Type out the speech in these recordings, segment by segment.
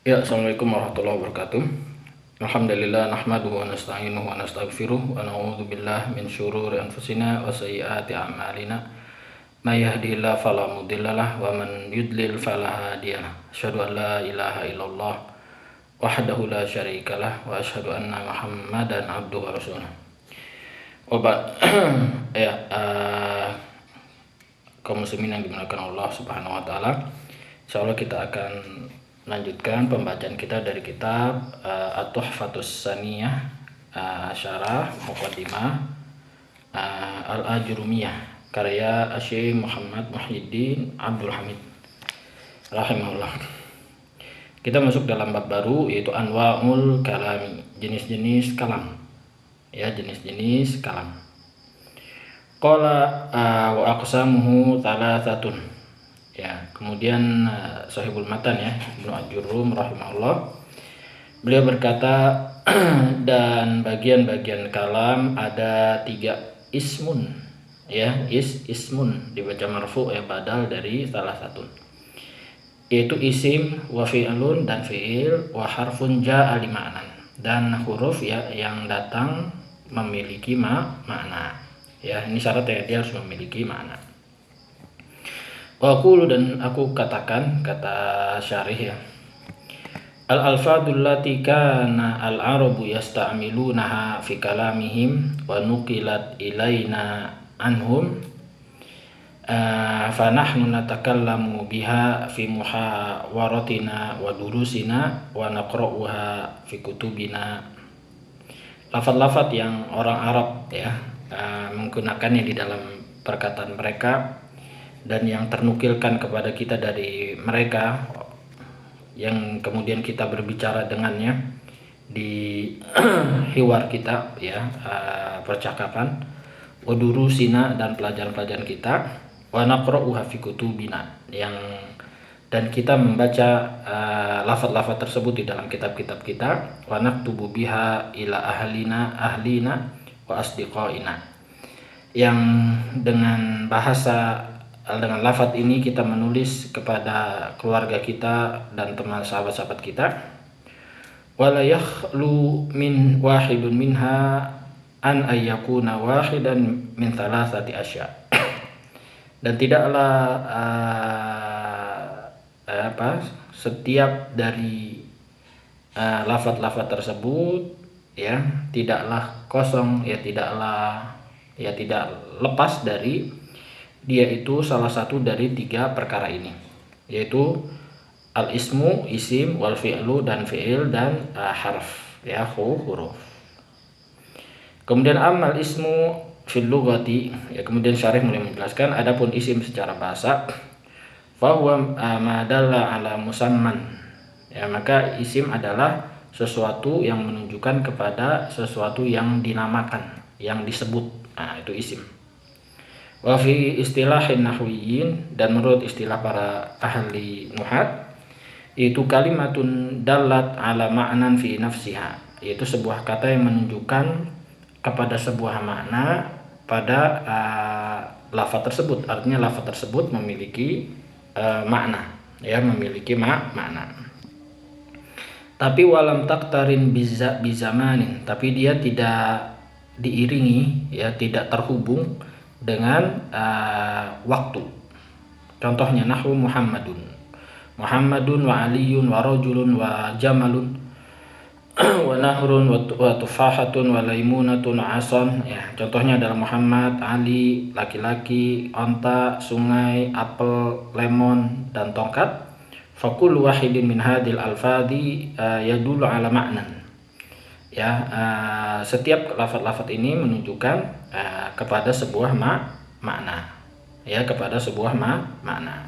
Ya, Assalamualaikum warahmatullahi wabarakatuh. Alhamdulillah nahmaduhu wa nasta'inuhu wa nastaghfiruh wa na'udzu billahi min syururi anfusina wa sayyiati a'malina. May yahdihillahu fala mudhillalah wa man yudlil fala hadiyalah. Asyhadu an la ilaha illallah wahdahu la syarikalah wa asyhadu anna Muhammadan abduhu wa rasuluh. Ya, kaum muslimin yang dimuliakan Allah Subhanahu wa taala. Insyaallah kita akan melanjutkan pembacaan kita dari kitab At-Tuhfatus Saniyah, Syarah Muqaddimah Al-Ajurumiyah karya Syekh Muhammad Muhyiddin Abdul Hamid rahimahullah. Kita masuk dalam bab baru, yaitu Anwa'ul Kalami, jenis-jenis kalam. Ya, jenis-jenis kalam. Qala wa aqsamuhu thalathatun. Ya, kemudian Sahibul Matan ya, Ibnu Ajurum rahimahullah, beliau berkata dan bagian-bagian kalam ada 3 ismun ya, ismun dibaca marfu ya, badal dari salah satu, yaitu isim wa fi'lun dan fi'il wa harfun ja'a li ma'nan, dan huruf ya yang datang memiliki makna. Ya, ini syarat ya, dia harus memiliki makna. Wa aqulu, dan aku katakan, kata syarih ya, al-alfadul lati kana al-arabu yasta'milunaha fi kalamihim wa nuqilat ilaina anhum fa nahnu natakallamu biha fi muhawaratina wa durusina wa naqra'uha fi kutubina. Lafaz-lafaz yang orang Arab ya menggunakannya di dalam perkataan mereka dan yang ternukilkan kepada kita dari mereka, yang kemudian kita berbicara dengannya di hiwar kita ya, percakapan, wadurusina, dan pelajaran-pelajaran kita, wa naqra'uha fi kutubina, yang dan kita membaca lafaz-lafaz tersebut di dalam kitab-kitab kita, wa naktubu biha ila ahlina wa asdiqaina, yang dengan dengan lafaz ini kita menulis kepada keluarga kita dan teman sahabat-sahabat kita. Wala yakhlu min wahidun minha an ayyakuna wahidan min thalathati asya. Dan tidaklah setiap dari lafaz-lafaz tersebut ya tidaklah kosong, ya tidak lepas dari dia itu salah satu dari 3 perkara ini, yaitu al-ismu, isim, wal fi'lu, dan fi'il, dan harf ya, huruf. Kemudian amal ismu fil lughati ya, kemudian syarih mulai menjelaskan, adapun isim secara bahasa, fa huwa ma dalla ala musamman ya, maka isim adalah sesuatu yang menunjukkan kepada sesuatu yang dinamakan, yang disebut. Nah, itu isim. Wa fi istilahin nahwiyin, dan menurut istilah para ahli nuhat, itu kalimatun dallat ala ma'nan fi nafsiha, yaitu sebuah kata yang menunjukkan kepada sebuah makna pada lafaz tersebut. Artinya lafaz tersebut memiliki makna ya, memiliki makna. Tapi walam taktarin bizamanin, tapi dia tidak diiringi ya, tidak terhubung dengan waktu. Contohnya nahwu Muhammadun wa aliyun wa rajulun wa jamalun wa nahrun wa tufahatun wa laimunatun wa ason ya, contohnya adalah Muhammad, Ali, laki-laki, onta, sungai, apel, lemon, dan tongkat. Fa kullu wahidin min hadhil alfadhi yadullu ala ma'nan ya, setiap lafaz-lafaz ini menunjukkan kepada sebuah makna ya, kepada sebuah makna,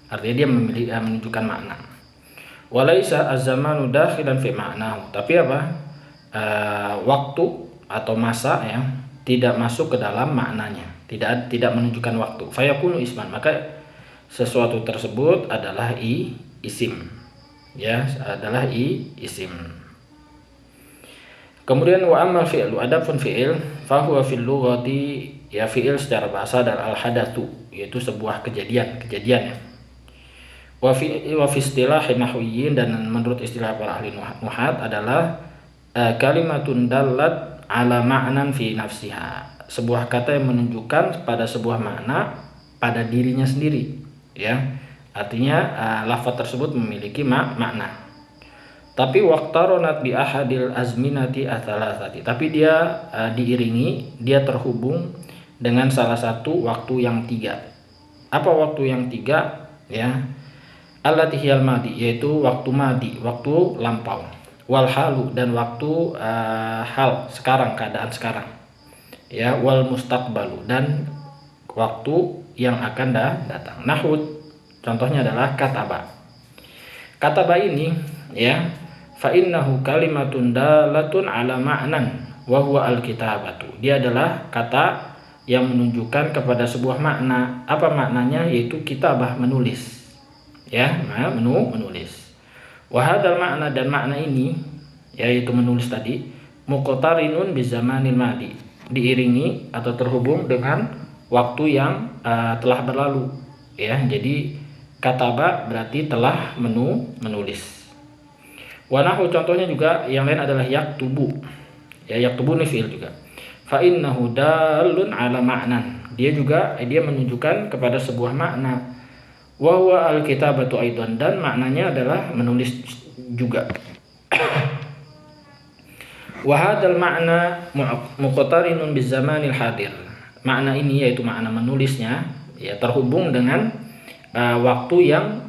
artinya dia menunjukkan makna. Walaisa az-zamanu dakhilan fi ma'nahu, tapi waktu atau masa ya tidak masuk ke dalam maknanya, tidak menunjukkan waktu. Fayakunu isman, maka sesuatu tersebut adalah isim ya, adalah isim. Kemudian wa amal fi'lu, adapun fi'il, fa huwa fil lughati ya, fi'il secara bahasa adalah al hadatsu, yaitu sebuah kejadian ya. Wa fi istilah nahwiyin, dan menurut istilah para ahli nuhat adalah kalimatun dallat ala ma'nan fi nafsiha, sebuah kata yang menunjukkan pada sebuah makna pada dirinya sendiri, ya. Artinya lafaz tersebut memiliki makna. Tapi waqtaronat bi ahadil azminati atsalatsati, tapi dia diiringi, dia terhubung dengan salah satu waktu yang tiga. Apa waktu yang tiga? Ya, allati hiyal madi, yaitu waktu madi, waktu lampau, wal halu, dan waktu hal, sekarang, keadaan sekarang, ya, wal mustaqbalu, dan waktu yang akan datang. Nahud, contohnya adalah kataba. Kataba ini, ya, fa innahu kalimatun dalatun ala ma'nan wa huwa al-kitabatu. Dia adalah kata yang menunjukkan kepada sebuah makna. Apa maknanya? Yaitu kitabah, menulis, ya, menulis. Wa hadzal makna, dan makna ini, yaitu menulis tadi, muqtarinun bi zamanil madi, diiringi atau terhubung dengan waktu yang telah berlalu, ya. Jadi kataba berarti telah menulis. Wa nahu, contohnya juga yang lain adalah yaktubu. Ya, yaktubu ini fi'il juga. Fa innahu dalun ala ma'nan. Dia menunjukkan kepada sebuah makna. Wa huwa al-kitabatu aidan, dan maknanya adalah menulis juga. Wa hadzal ma'na muqtarinun bizamanil hadir. Makna ini, yaitu makna menulisnya, ya, terhubung dengan waktu yang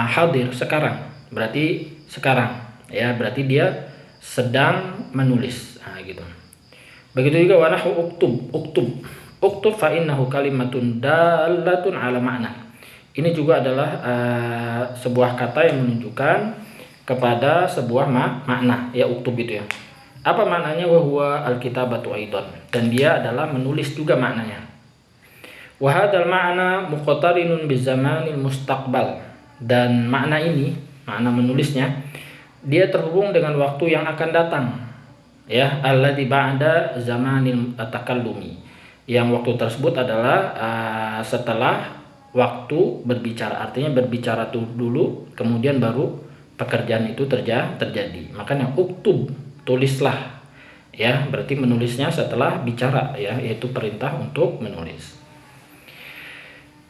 hadir, sekarang. Berarti sekarang, ya, berarti dia sedang menulis, gitu. Begitu juga wa nahu uktub fa innahu kalimatun dalatun ala ma'na. Ini juga adalah sebuah kata yang menunjukkan kepada sebuah makna, ya, uktub itu, ya. Apa maknanya? Wa huwa al-kitabatu aidan, dan dia adalah menulis juga maknanya. Wa hadzal ma'na muqtarinun bizamanil mustaqbal, dan makna ini, makna menulisnya, dia terhubung dengan waktu yang akan datang, ya, alladzi ba'da zamanil takallumi, yang waktu tersebut adalah setelah waktu berbicara. Artinya berbicara dulu, kemudian baru pekerjaan itu terjadi. Makanya uktub, tulislah, ya, berarti menulisnya setelah bicara, ya, yaitu perintah untuk menulis.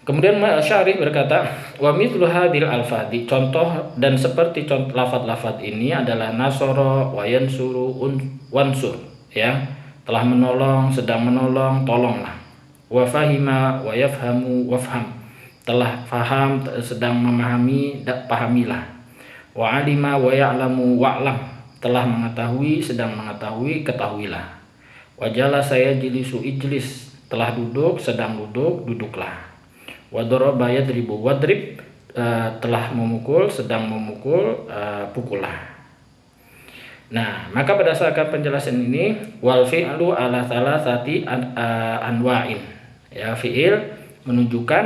Kemudian Syarih berkata, wa mithlu hadhil alfadhi, contoh dan seperti contoh lafaz-lafaz ini adalah nasara wa yansuru wansur, ya, telah menolong, sedang menolong, tolonglah. Wa fahima wa yafhamu wafham, telah faham, sedang memahami, pahamilah. Wa alima wa ya'lamu wa'lam, telah mengetahui, sedang mengetahui, ketahuilah. Wa jalasa yajlisu ijlis, telah duduk, sedang duduk, duduklah. Wa daraba yadribu wadrib, telah memukul, sedang memukul, pukullah. Nah, maka berdasarkan penjelasan ini, wal fi'lu ala thalathati anwa'in, ya, fi'il menunjukkan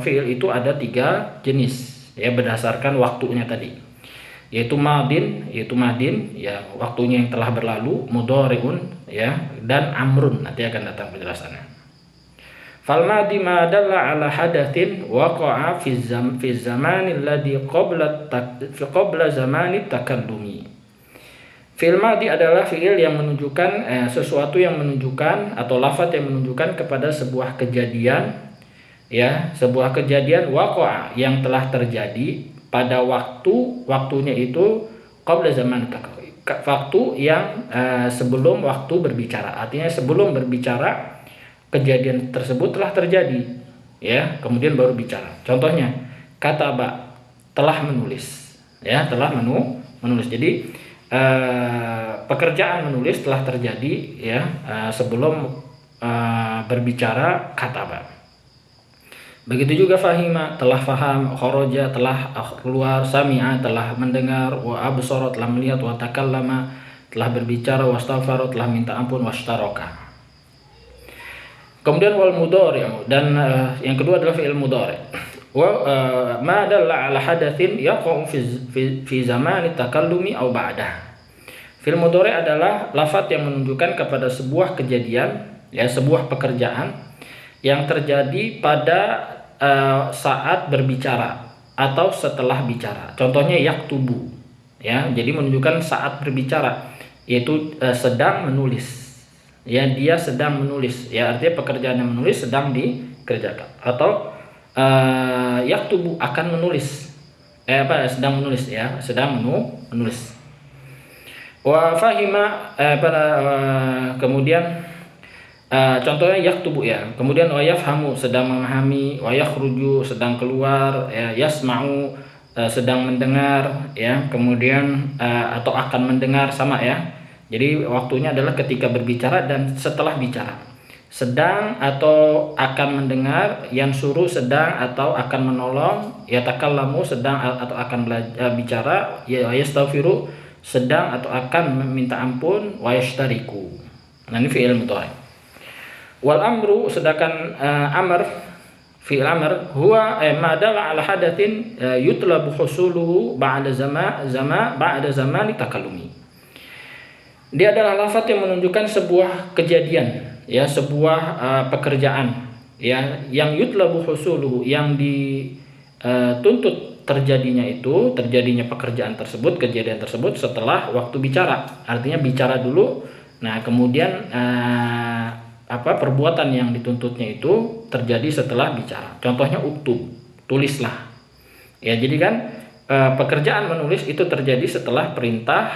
fi'il itu ada 3 jenis, ya, berdasarkan waktunya tadi, yaitu madin, ya, waktunya yang telah berlalu, mudhari'un, ya, dan amrun. Nanti akan datang penjelasannya. Fal madi ma dalla ala hadatsin waqa'a fi zamanil ladzi qabla zamani takallumi. Fi'il madi adalah fi'il yang menunjukkan sesuatu yang menunjukkan, atau lafaz yang menunjukkan kepada sebuah kejadian, ya, sebuah kejadian waqa'a, yang telah terjadi pada waktunya itu qabla zaman, waktu yang sebelum waktu berbicara. Artinya sebelum berbicara kejadian tersebut telah terjadi, ya, kemudian baru bicara. Contohnya kataba, telah menulis, ya, telah menulis. Jadi pekerjaan menulis telah terjadi, ya, sebelum berbicara kataba. Begitu juga fahima, telah faham, kharaja, telah keluar, sami'a, telah mendengar, wa absara, telah melihat, wa takallama, telah berbicara, wastaghfara, telah minta ampun, washtaraka. Kemudian wal mudhari', dan yang kedua adalah fi'il mudhari'. Wa ma dalla ala hadatsin yaqa'u fi zamani takallumi aw ba'dah. Fi'il mudhari' adalah lafaz yang menunjukkan kepada sebuah kejadian, ya, sebuah pekerjaan yang terjadi pada saat berbicara atau setelah bicara. Contohnya yaktubu, ya, jadi menunjukkan saat berbicara, yaitu sedang menulis. Ya, dia sedang menulis. Ya, artinya pekerjaan yang menulis sedang dikerjakan. Atau yaktubu akan menulis. Sedang menulis, ya, sedang menulis. Wa fahima kemudian contohnya yaktubu, ya. Kemudian wa yafhamu sedang memahami, wa yakhruju sedang keluar, ya, yasma'u sedang mendengar, ya. Kemudian atau akan mendengar, sama, ya. Jadi waktunya adalah ketika berbicara dan setelah bicara. Sedang atau akan mendengar, yang suruh sedang atau akan menolong, yatakallamu sedang atau akan bicara, ya, yastaghfiru sedang atau akan meminta ampun, wa yashtariku. Nah, ini fi'il mudhari'. Wal amru sedangkan amr, fi'il amr, huwa madalla ala hadatsin yutlabu husuluhu ba'da ba'da zamani takallumi. Dia adalah lafaz yang menunjukkan sebuah kejadian, ya, sebuah pekerjaan, ya, yang yutlabu husuluhu, yang dituntut terjadinya pekerjaan tersebut, kejadian tersebut setelah waktu bicara. Artinya bicara dulu, nah kemudian perbuatan yang dituntutnya itu terjadi setelah bicara. Contohnya uktub, tulislah. Ya, jadi kan pekerjaan menulis itu terjadi setelah perintah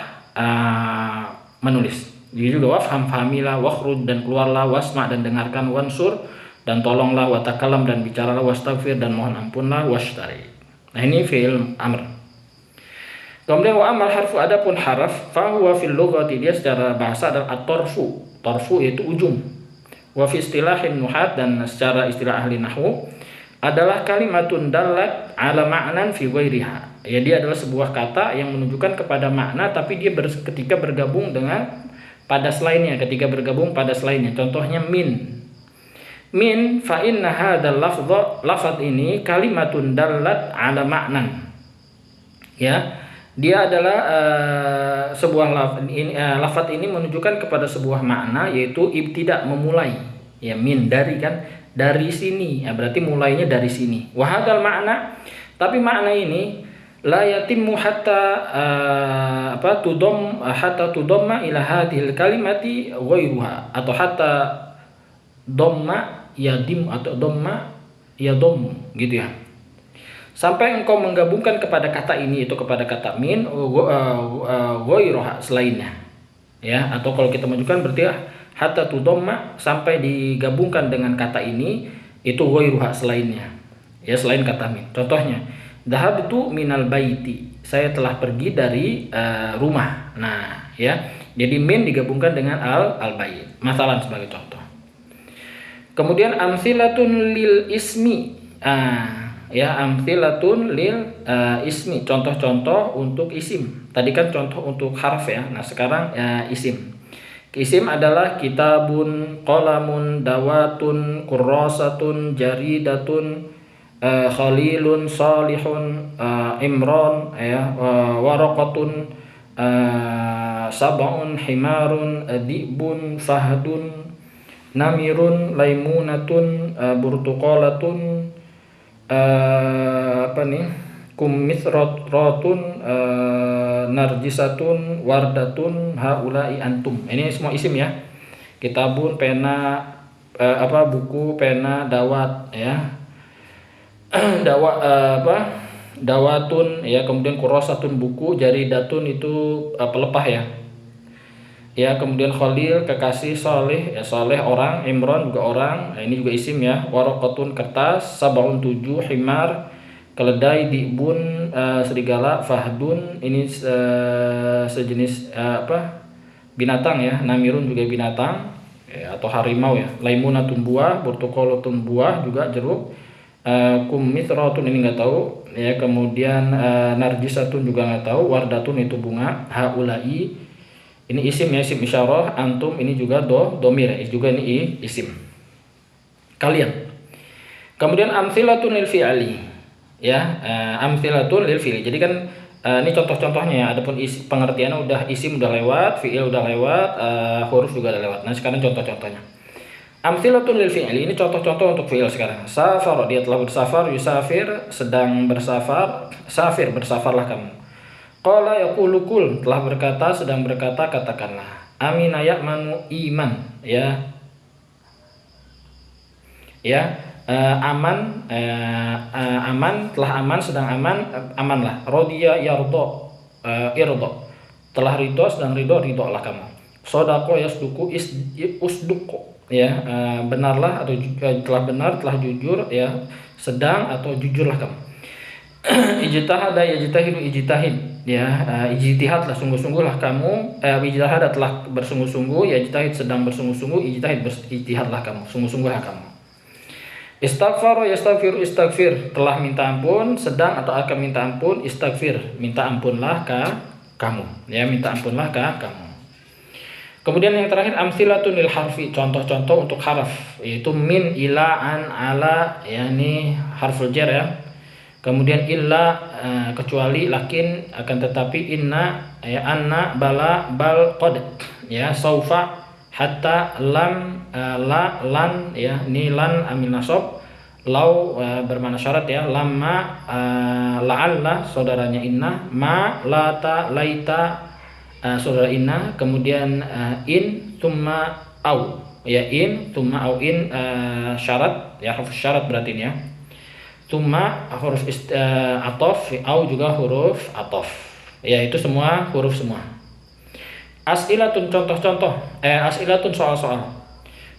menulis. Jadi juga wafham, fahamilah, wakhruj dan keluarlah, wasma dan dengarkan, wansur dan tolonglah, watakalam dan bicaralah, wastaghfir dan mohon ampunlah, washtari. Nah, ini fi'il amr. Kemudian wa amal harfu, adapun haraf, fa huwa fil lughati, dia secara bahasa adalah at-tarfu. Tarfu yaitu ujung. Wa fi istilahin nuhat, dan secara istilah ahli nahwu adalah kalimatun dallat ala ma'nan fi ghairiha. Ya, dia adalah sebuah kata yang menunjukkan kepada makna tapi dia ketika bergabung dengan pada selainnya, ketika bergabung pada selainnya. Contohnya min. Min fa inna hadzal lafadz ini kalimatun dallat ala ma'nan. Ya, dia adalah sebuah lafadz ini menunjukkan kepada sebuah makna, yaitu ibtida, memulai. Ya, min dari kan, dari sini. Ya, berarti mulainya dari sini. Wa hadzal makna, tapi makna ini la yatimmu hatta tudamma ila hadhil kalimati ghairuha, atau hatta dhamma yadim atau dhamma yadhum, gitu, ya. Sampai engkau menggabungkan kepada kata ini, itu kepada kata min, ghairuha, selainnya, ya. Atau kalau kita menunjukkan berarti hatta tudamma, sampai digabungkan dengan kata ini, itu ghairuha, selainnya, ya, selain kata min. Contohnya dhahabtu minal baiti, saya telah pergi dari rumah. Nah, ya, jadi min digabungkan dengan al bait, masalah sebagai contoh. Kemudian amsilatun lil ismi, ya, amsilatun lil ismi, contoh-contoh untuk isim. Tadi kan contoh untuk harf, ya. Nah, sekarang isim. Isim adalah kitabun, qalamun, dawatun, kurrasatun, jaridatun, khalilun, salihun, imron, ya, waraqatun, sab'un, himarun, dibun, fahdun, namirun, laimunatun, burtuqalatun, kumithratun, narjisatun, wardatun, haula'i antum. Ini semua isim, ya. Kitabun, pena, buku, pena, dawat, ya. Dawatun, ya, kemudian kurosatun, buku, jaridatun itu pelepah, ya. Ya, kemudian khalil, kekasih, saleh, ya, saleh orang, imron juga orang. Nah, ini juga isim, ya. Waraqatun, kertas, sab'un, 7, himar, keledai, dibun, serigala, fahdun, ini sejenis binatang, ya. Namirun juga binatang, ya, atau harimau, ya. Laimunatun, buah, burtuqalatun, buah juga jeruk. Kumithratun, ini enggak tahu, ya. Kemudian narjisatun juga enggak tahu, wardatun itu bunga, haulai ini isim, ya, isim isyarah, antum ini juga domir, ya, juga ini isim. Kalian. Kemudian amtsilatun lil fi'li, ya, amtsilatun lil fi'li. Jadi kan ini contoh-contohnya, ya. Adapun pengertiannya udah isim udah lewat, fi'il udah lewat, huruf juga udah lewat. Nah, sekarang contoh-contohnya. Amthilatun lil fi'li, ini contoh-contoh untuk fi'il sekarang. Safar, dia telah bersafar, yusafir, sedang bersafar, safir, bersafarlah kamu. Qala yaqulu qul, telah berkata, sedang berkata, katakanlah. Amina ya'manu iman, ya. Ya, aman, aman, telah aman, sedang aman, amanlah. Rodiya yardo, irdo, telah ridho, sedang ridho, ridholah kamu. Sodako yasduku usduko, ya, benarlah atau telah benar, telah jujur, ya, sedang atau jujurlah kamu. Ijtihada yajtahidu ijtihad, ya, ijtihadlah, sungguh-sungguhlah kamu, ijtihada telah bersungguh-sungguh, yajtahid sedang bersungguh-sungguh, ijtihad ijtihadlah kamu, sungguh-sungguhlah kamu. Istaghfar yastaghfir istaghfir, telah minta ampun, sedang atau akan minta ampun, istaghfir, minta ampunlah kamu, ya, minta ampunlah kamu. Kemudian yang terakhir amtsilatun lil harfi, contoh-contoh untuk harf, yaitu min, ila, an, ala, yakni harful jar, ya. Kemudian illa, kecuali, lakin, akan tetapi, inna, ya, anna, bala, bal, qad, ya, saufa, hatta, lam, la, lan, ya, ni lan amil nasab, lau, bermakna syarat, ya, lamma, la'alla saudaranya inna, ma, lata, laita, saudara inna, kemudian in, thumma au, ya, in, thumma au, in, syarat, ya, huruf syarat berarti ini, ya. Thumma huruf atof, au juga huruf atof, ya, itu semua huruf semua. As'ilatun, contoh-contoh, as'ilatun, soal-soal.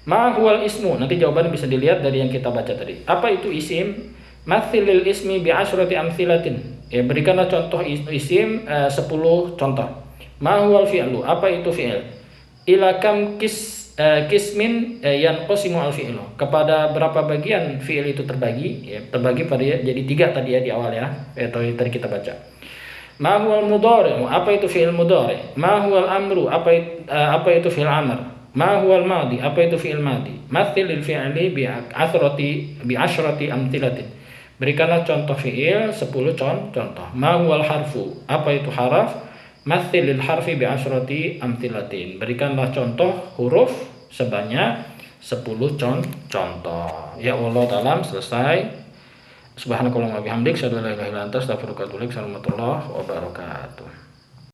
Ma huwal ismu, nanti jawabannya bisa dilihat dari yang kita baca tadi. Apa itu isim? Mathilil ismi bi asyrati amthilatin, ya, berikanlah contoh isim 10 contoh. Ma huwal fi'lu, apa itu fi'il? Ila kam kismin yanqasimu al fi'lu, kepada berapa bagian fi'il itu terbagi, ya, terbagi pada jadi 3 tadi, ya, di awal, ya, atau tadi kita baca. Ma huwal mudhari, apa itu fi'il mudhari? Ma huwal amru, apa itu fi'il amr? Ma huwal madi, apa itu fi'il madi? Mathilil fi'li bi asyrati amthilatin, berikanlah contoh fi'il 10 contoh. Ma huwal harfu, apa itu haraf? Mathilil harfi bi asyrati amthilatin, berikanlah contoh huruf sebanyak 10 contoh. Ya Allah taala, selesai. Subhanakallahumma bihamdik, asyhadu an la ilaha illa anta, astaghfiruka wa atubu ilaik. Warahmatullahi wabarakatuh.